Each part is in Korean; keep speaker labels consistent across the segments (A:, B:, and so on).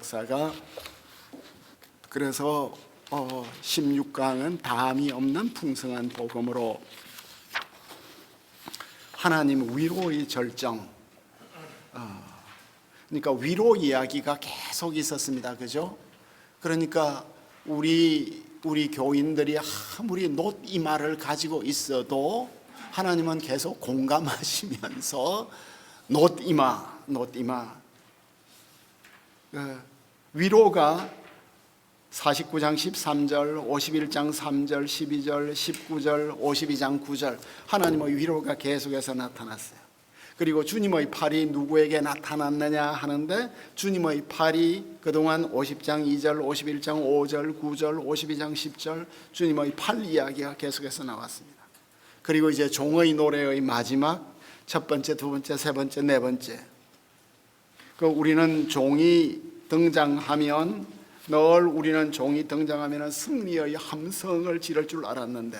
A: 역사가. 그래서 16강은 다함이 없는 풍성한 복음으로 하나님 위로의 절정, 그러니까 위로 이야기가 계속 있었습니다. 그죠? 그러니까 우리 교인들이 아무리 놋이마를 가지고 있어도 하나님은 계속 공감하시면서 놋이마 위로가 49장 13절, 51장 3절, 12절, 19절, 52장 9절 하나님의 위로가 계속해서 나타났어요. 그리고 주님의 팔이 누구에게 나타났느냐 하는데 주님의 팔이 그동안 50장 2절, 51장 5절, 9절, 52장 10절 주님의 팔 이야기가 계속해서 나왔습니다. 그리고 이제 종의 노래의 마지막 첫 번째, 두 번째, 세 번째, 네 번째. 우리는 종이 등장하면 늘 우리는 종이 등장하면 승리의 함성을 지를 줄 알았는데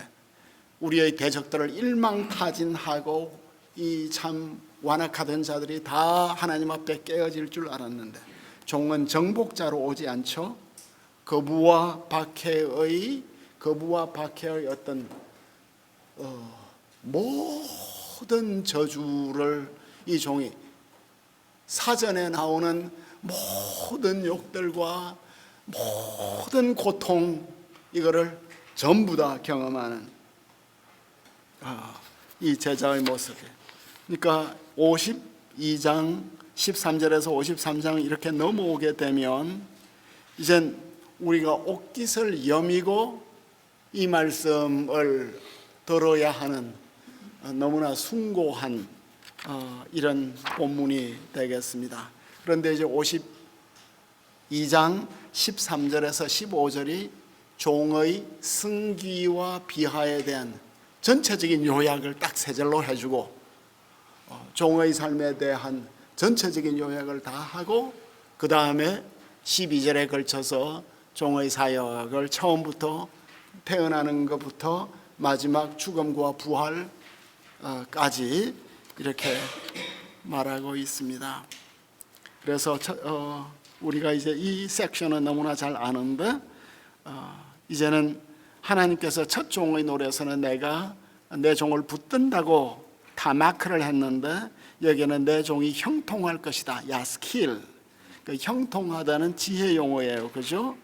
A: 우리의 대적들을 일망타진하고 이 참 완악하던 자들이 다 하나님 앞에 깨어질 줄 알았는데 종은 정복자로 오지 않죠. 거부와 박해의 어떤 모든 저주를 이 종이 사전에 나오는 모든 욕들과 모든 고통 이거를 전부 다 경험하는 이 제자의 모습이에요. 그러니까 52장 13절에서 53장 이렇게 넘어오게 되면 이젠 우리가 옷깃을 여미고 이 말씀을 들어야 하는 너무나 숭고한 이런 본문이 되겠습니다. 그런데 이제 52장 13절에서 15절이 종의 승기와 비하에 대한 전체적인 요약을 딱 세 절로 해주고 종의 삶에 대한 전체적인 요약을 다 하고 그 다음에 12절에 걸쳐서 종의 사역을 처음부터 태어나는 것부터 마지막 죽음과 부활까지 이렇게 말하고 있습니다. 그래서 우리가 이제 이 섹션은 너무나 잘 아는데 이제는 하나님께서 첫 종의 노래에서는 내가 내 종을 붙든다고 다 마크를 했는데 여기는 내 종이 형통할 것이다. 야스킬. 형통하다는 지혜 용어예요. 그죠?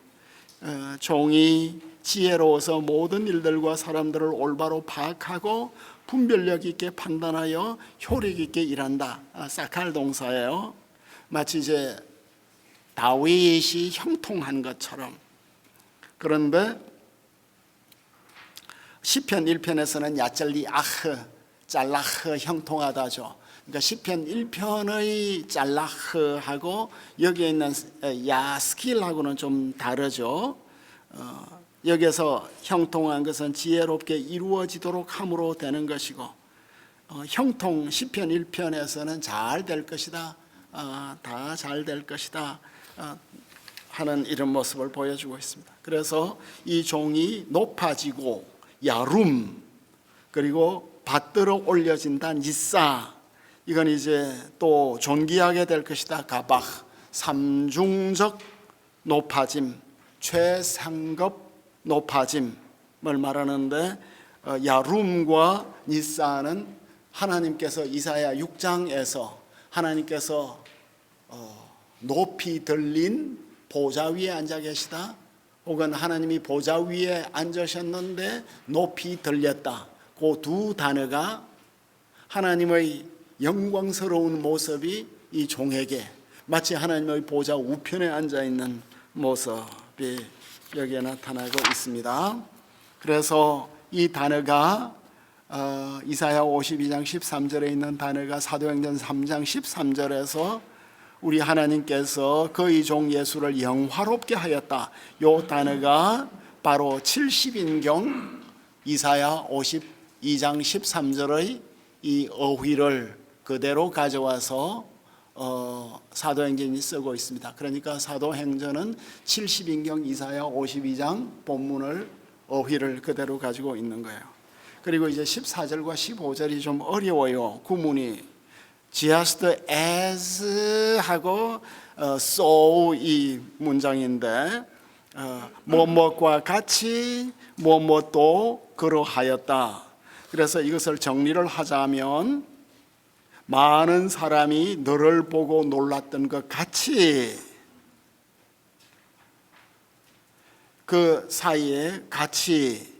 A: 종이 지혜로워서 모든 일들과 사람들을 올바로 파악하고 분별력 있게 판단하여 효력 있게 일한다. 사칼 동사예요. 마치 이제 다윗이 형통한 것처럼. 그런데 시편 1편에서는 야짤리 아흐, 짤라흐 형통하다죠. 그러니까 시편 1편의 짤라흐하고 여기에 있는 야스킬하고는 좀 다르죠. 여기서 형통한 것은 지혜롭게 이루어지도록 함으로 되는 것이고 형통 시편 1편에서는 잘 될 것이다. 다 잘 될 것이다 하는 이런 모습을 보여주고 있습니다. 그래서 이 종이 높아지고 야룸 그리고 받들어 올려진다 니사 이건 이제 또 존귀하게 될 것이다 가박 삼중적 높아짐 최상급 높아짐을 말하는데 야룸과 니사는 하나님께서 이사야 6장에서 하나님께서 높이 들린 보좌 위에 앉아 계시다 혹은 하나님이 보좌 위에 앉으셨는데 높이 들렸다 그 두 단어가 하나님의 영광스러운 모습이 이 종에게 마치 하나님의 보좌 우편에 앉아있는 모습이 여기에 나타나고 있습니다. 그래서 이 단어가 이사야 52장 13절에 있는 단어가 사도행전 3장 13절에서 우리 하나님께서 그의 종 예수를 영화롭게 하였다. 이 단어가 바로 70인경 이사야 52장 13절의 이 어휘를 그대로 가져와서 사도행전이 쓰고 있습니다. 그러니까 사도행전은 70인경 이사야 52장 본문을 어휘를 그대로 가지고 있는 거예요. 그리고 이제 14절과 15절이 좀 어려워요. 구문이 just as 하고 so 이 문장인데 무엇과 같이 무엇도 그러하였다. 그래서 이것을 정리를 하자면 많은 사람이 너를 보고 놀랐던 것 같이 그 사이에 같이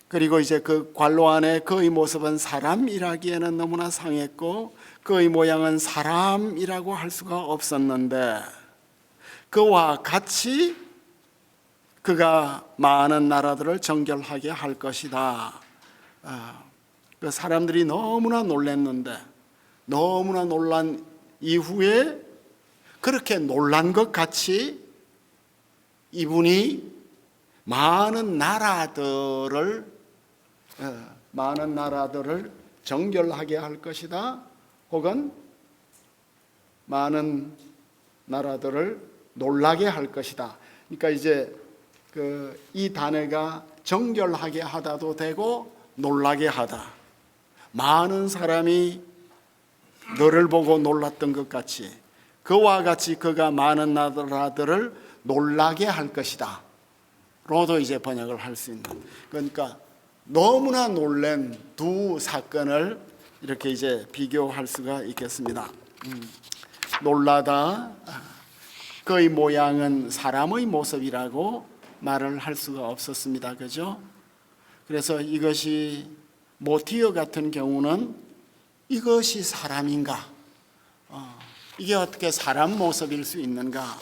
A: 그리고 이제 그 관로 안에 그의 모습은 사람이라기에는 너무나 상했고 그의 모양은 사람이라고 할 수가 없었는데 그와 같이 그가 많은 나라들을 정결하게 할 것이다. 그 사람들이 너무나 놀랐는데 너무나 놀란 이후에 그렇게 놀란 것 같이 이분이 많은 나라들을 정결하게 할 것이다. 혹은 많은 나라들을 놀라게 할 것이다. 그러니까 이제 이 단어가 정결하게 하다도 되고 놀라게 하다. 많은 사람이 너를 보고 놀랐던 것 같이 그와 같이 그가 많은 나라들을 놀라게 할 것이다. 로도 이제 번역을 할 수 있는. 그러니까 너무나 놀란 두 사건을 이렇게 이제 비교할 수가 있겠습니다. 놀라다. 그의 모양은 사람의 모습이라고 말을 할 수가 없었습니다. 그죠? 그래서 이것이 모티어 같은 경우는 이것이 사람인가? 이게 어떻게 사람 모습일 수 있는가?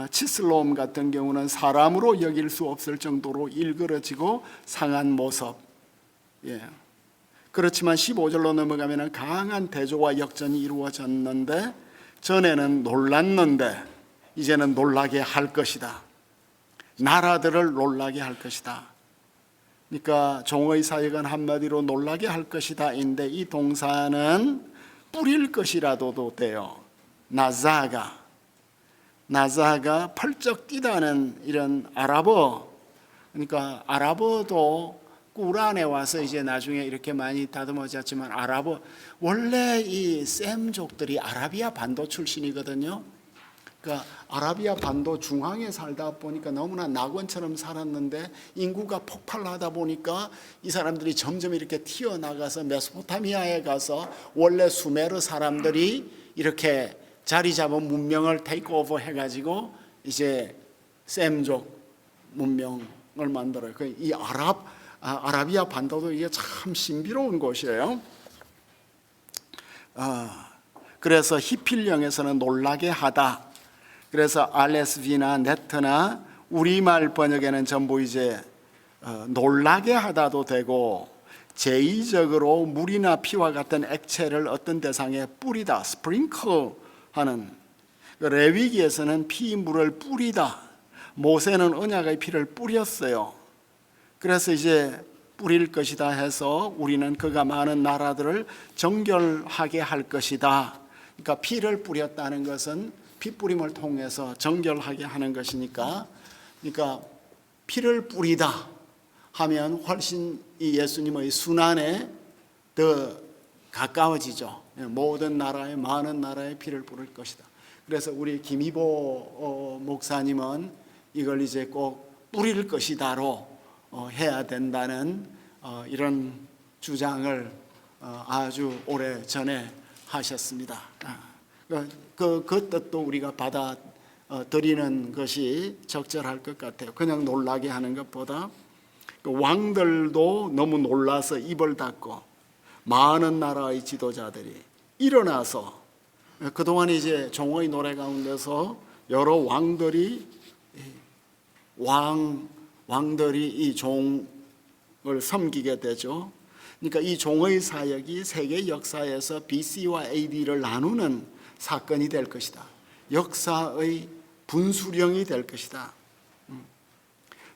A: 치슬롬 같은 경우는 사람으로 여길 수 없을 정도로 일그러지고 상한 모습. 예. 그렇지만 15절로 넘어가면 강한 대조와 역전이 이루어졌는데 전에는 놀랐는데 이제는 놀라게 할 것이다. 나라들을 놀라게 할 것이다. 그러니까 종의 사역은 한마디로 놀라게 할 것이다 인데 이 동사는 뿌릴 것이라도도 돼요. 나자가 펄쩍 뛰다는 이런 아랍어. 그러니까 아랍어도 꾸란에 와서 이제 나중에 이렇게 많이 다듬어졌지만 아랍어 원래 이 셈족들이 아라비아 반도 출신이거든요. 그러니까 아라비아 반도 중앙에 살다 보니까 너무나 낙원처럼 살았는데 인구가 폭발하다 보니까 이 사람들이 점점 이렇게 튀어나가서 메소포타미아에 가서 원래 수메르 사람들이 이렇게 자리 잡은 문명을 테이크오버 해가지고 이제 셈족 문명을 만들어요. 이 아라비아 반도도 이게 참 신비로운 곳이에요. 그래서 히필령에서는 놀라게 하다. 그래서 RSV나 네트나 우리말 번역에는 전부 이제 놀라게 하다도 되고 제의적으로 물이나 피와 같은 액체를 어떤 대상에 뿌리다, 스프링클 하는. 레위기에서는 피 물을 뿌리다. 모세는 언약의 피를 뿌렸어요. 그래서 이제 뿌릴 것이다 해서 우리는 그가 많은 나라들을 정결하게 할 것이다. 그러니까 피를 뿌렸다는 것은 피 뿌림을 통해서 정결하게 하는 것이니까, 그러니까 피를 뿌리다 하면 훨씬 이 예수님의 순환에 더 가까워지죠. 모든 나라에 많은 나라에 피를 뿌릴 것이다. 그래서 우리 김희보 목사님은 이걸 이제 꼭 뿌릴 것이다로 해야 된다는 이런 주장을 아주 오래 전에 하셨습니다. 그 뜻도 우리가 받아 드리는 것이 적절할 것 같아요. 그냥 놀라게 하는 것보다. 왕들도 너무 놀라서 입을 닫고 많은 나라의 지도자들이 일어나서 그동안 이제 종의 노래 가운데서 여러 왕들이 이 종을 섬기게 되죠. 그러니까 이 종의 사역이 세계 역사에서 BC와 AD를 나누는 사건이 될 것이다. 역사의 분수령이 될 것이다.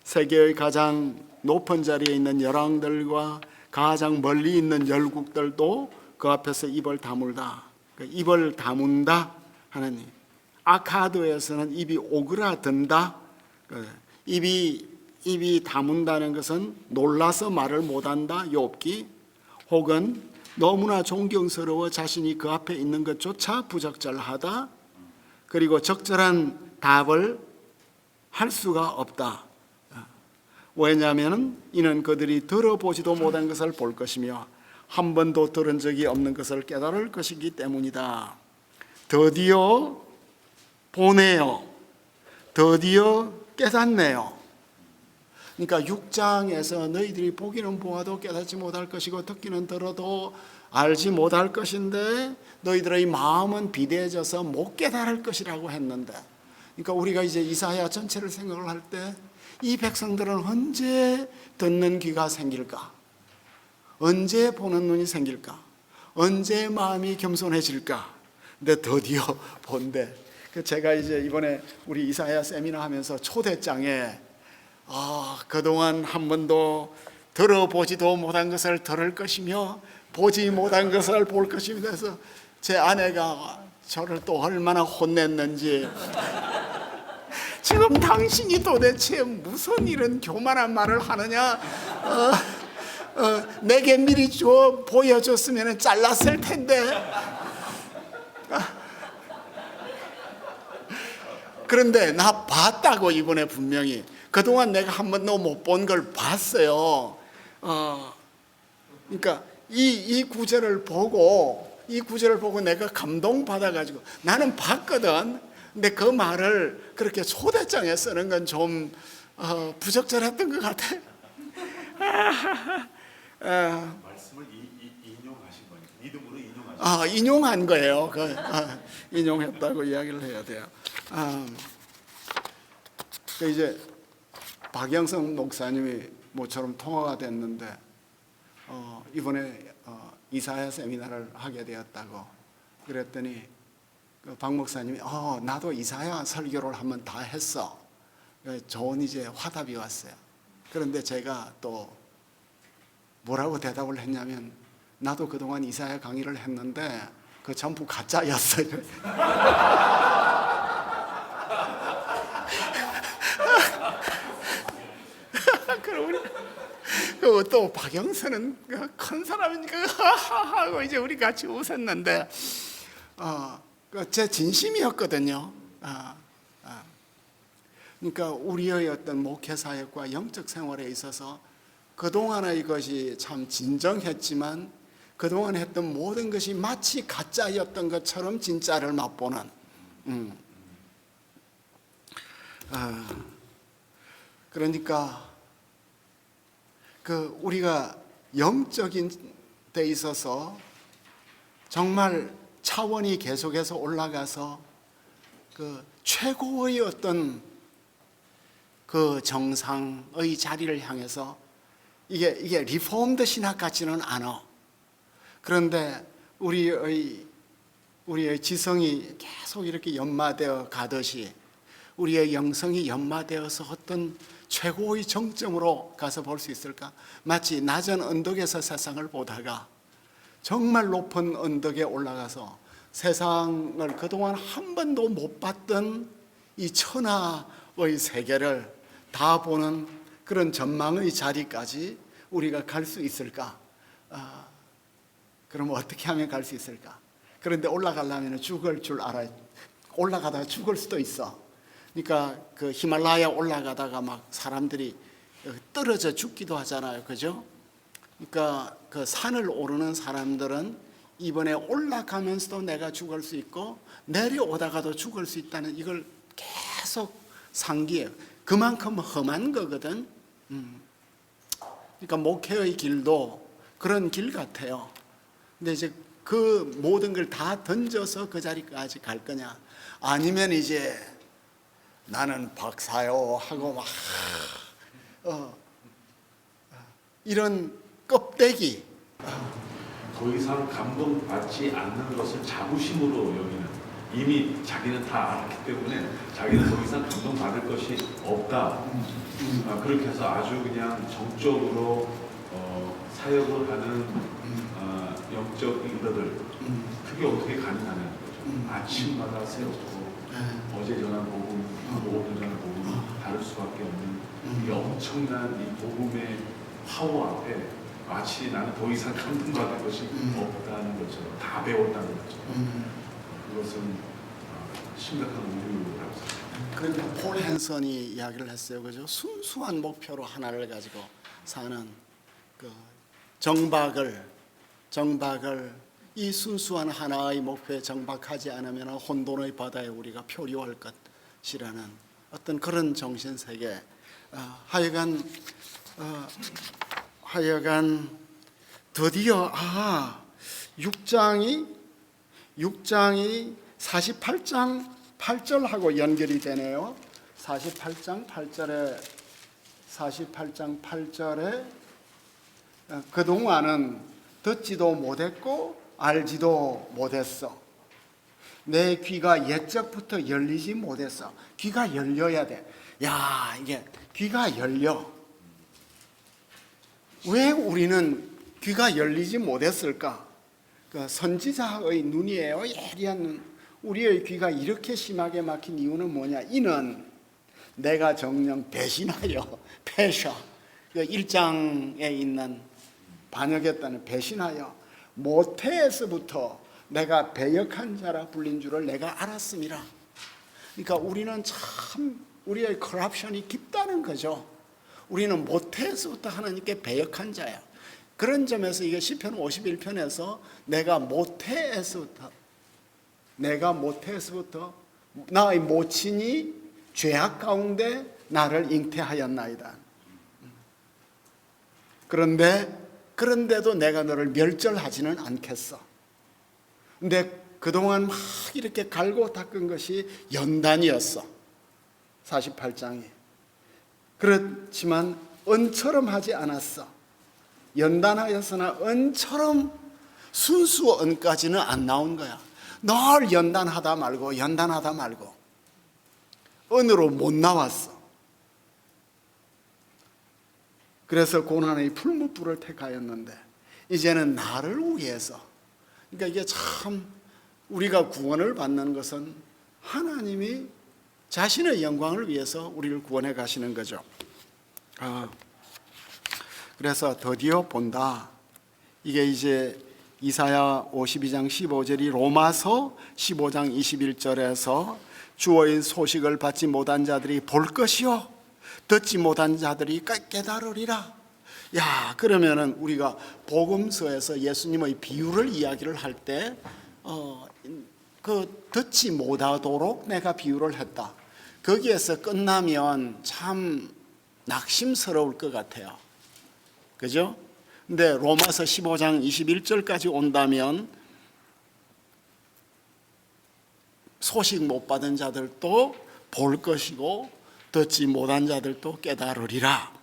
A: 세계의 가장 높은 자리에 있는 열왕들과 가장 멀리 있는 열국들도 그 앞에서 입을 다물다. 입을 다문다 하는, 아카드에서는 입이 오그라든다. 입이 다문다는 것은 놀라서 말을 못한다. 욥기. 혹은 너무나 존경스러워 자신이 그 앞에 있는 것조차 부적절하다. 그리고 적절한 답을 할 수가 없다. 왜냐하면 이는 그들이 들어보지도 못한 것을 볼 것이며 한 번도 들은 적이 없는 것을 깨달을 것이기 때문이다. 드디어 보네요. 드디어 깨닫네요. 그러니까 6장에서 너희들이 보기는 보아도 깨닫지 못할 것이고 듣기는 들어도 알지 못할 것인데 너희들의 마음은 비대해져서 못 깨달을 것이라고 했는데, 그러니까 우리가 이제 이사야 전체를 생각을 할 때 이 백성들은 언제 듣는 귀가 생길까? 언제 보는 눈이 생길까? 언제 마음이 겸손해질까? 근데 드디어 본대. 제가 이제 이번에 우리 이사야 세미나 하면서 초대장에 그동안 한 번도 들어보지도 못한 것을 들을 것이며 보지 못한 것을 볼 것이며, 그래서 제 아내가 저를 또 얼마나 혼냈는지, 지금 당신이 도대체 무슨 이런 교만한 말을 하느냐, 내게 미리 보여줬으면 잘랐을 텐데. 그런데 나 봤다고, 이번에 분명히. 그동안 내가 한 번도 못 본 걸 봤어요. 그러니까 이 구절을 보고 내가 감동받아가지고 나는 봤거든. 근데 그 말을 그렇게 초대장에 쓰는 건 좀 부적절했던 것 같아.
B: 말씀을 인용하신 거니까 믿음으로 인용하신
A: 인용한 거예요. 인용했다고 이야기를 해야 돼요. 이제 박영성 목사님이 모처럼 통화가 됐는데 이번에 이사야 세미나를 하게 되었다고 그랬더니 박 목사님이 나도 이사야 설교를 한번 다 했어. 좋은 이제 화답이 왔어요. 그런데 제가 또 뭐라고 대답을 했냐면, 나도 그동안 이사야 강의를 했는데 그 전부 가짜였어요. 그리고 또 박영선은 큰 사람이니까 하고 이제 우리 같이 웃었는데 제 진심이었거든요. 그러니까 우리의 어떤 목회 사역과 영적 생활에 있어서 그동안의 것이 참 진정했지만 그동안 했던 모든 것이 마치 가짜였던 것처럼 진짜를 맛보는. 그러니까 우리가 영적인 데 있어서 정말 차원이 계속해서 올라가서 최고의 어떤 정상의 자리를 향해서 이게 리폼드 신학 같지는 않아. 그런데 우리의 지성이 계속 이렇게 연마되어 가듯이 우리의 영성이 연마되어서 어떤 최고의 정점으로 가서 볼 수 있을까? 마치 낮은 언덕에서 세상을 보다가 정말 높은 언덕에 올라가서 세상을 그동안 한 번도 못 봤던 이 천하의 세계를 다 보는 그런 전망의 자리까지 우리가 갈 수 있을까? 그럼 어떻게 하면 갈 수 있을까? 그런데 올라가려면 죽을 줄 알아야, 올라가다가 죽을 수도 있어. 그러니까 히말라야 올라가다가 막 사람들이 떨어져 죽기도 하잖아요. 그죠? 그러니까 산을 오르는 사람들은 이번에 올라가면서도 내가 죽을 수 있고 내려오다가도 죽을 수 있다는 이걸 계속 상기해요. 그만큼 험한 거거든. 그러니까 목회의 길도 그런 길 같아요. 근데 이제 그 모든 걸 다 던져서 그 자리까지 갈 거냐, 아니면 이제 나는 박사요 하고 막 이런 껍데기,
B: 더 이상 감동받지 않는 것을 자부심으로 여기는, 이미 자기는 다 알았기 때문에 자기는 더 이상 감동받을 것이 없다. 그렇게 해서 아주 그냥 정적으로 사역을 하는 영적 리더들, 그게 어떻게 가능하냐는 거죠. 아침마다 세우고 어제 전한 복음하고 오늘 전한 복음이 다를 수밖에 없는 이 엄청난 이 복음의 파워 앞에 마치 나는 더 이상 감동받을 것이 없다는 것처럼 다 배웠다는 것처럼 그것은 심각한 오류라고 생각합니다.
A: 그러니까 폴 헨선이 이야기를 했어요. 그죠? 순수한 목표로 하나를 가지고 사는 그 정박을 이 순수한 하나의 목표에 정박하지 않으면 혼돈의 바다에 우리가 표류할 것이라는 어떤 그런 정신 세계. 하여간 드디어 6장이 48장 8절하고 연결이 되네요. 48장 8절에 그동안은 듣지도 못했고 알지도 못했어. 내 귀가 옛적부터 열리지 못했어. 귀가 열려야 돼. 야, 이게 귀가 열려. 왜 우리는 귀가 열리지 못했을까? 그 선지자의 눈이에요. 예리한 눈. 우리의 귀가 이렇게 심하게 막힌 이유는 뭐냐? 이는 내가 정녕 배신하여 패셔. 그 1장에 있는 반역했다는 배신하여 모태에서부터 내가 배역한 자라 불린 줄을 내가 알았음이라. 그러니까 우리는 참 우리의 커럽션이 깊다는 거죠. 우리는 모태에서부터 하나님께 배역한 자야. 그런 점에서 이게 시편 51편에서 내가 모태에서부터 나의 모친이 죄악 가운데 나를 잉태하였나이다. 그런데도 내가 너를 멸절하지는 않겠어. 근데 그동안 막 이렇게 갈고 닦은 것이 연단이었어. 48장이. 그렇지만 은처럼 하지 않았어. 연단하였으나 은처럼 순수 은까지는 안 나온 거야. 늘 연단하다 말고 은으로 못 나왔어. 그래서 고난의 풀무불을 택하였는데 이제는 나를 위해서, 그러니까 이게 참 우리가 구원을 받는 것은 하나님이 자신의 영광을 위해서 우리를 구원해 가시는 거죠. 그래서 드디어 본다. 이게 이제 이사야 52장 15절이 로마서 15장 21절에서 주어인 소식을 받지 못한 자들이 볼 것이요 듣지 못한 자들이 깨달으리라. 야, 그러면은 우리가 복음서에서 예수님의 비유를 이야기를 할 때 그 듣지 못하도록 내가 비유를 했다. 거기에서 끝나면 참 낙심스러울 것 같아요. 그죠? 근데 로마서 15장 21절까지 온다면 소식 못 받은 자들도 볼 것이고 듣지 못한 자들도 깨달으리라.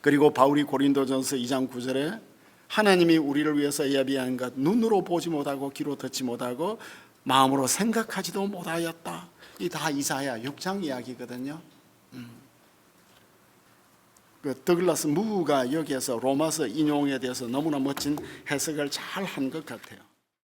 A: 그리고 바울이 고린도전서 2장 9절에 하나님이 우리를 위해서 예비한 것 눈으로 보지 못하고 귀로 듣지 못하고 마음으로 생각하지도 못하였다. 이 다 이사야 6장 이야기거든요. 그 더글라스 무가 여기에서 로마서 인용에 대해서 너무나 멋진 해석을 잘 한 것 같아요.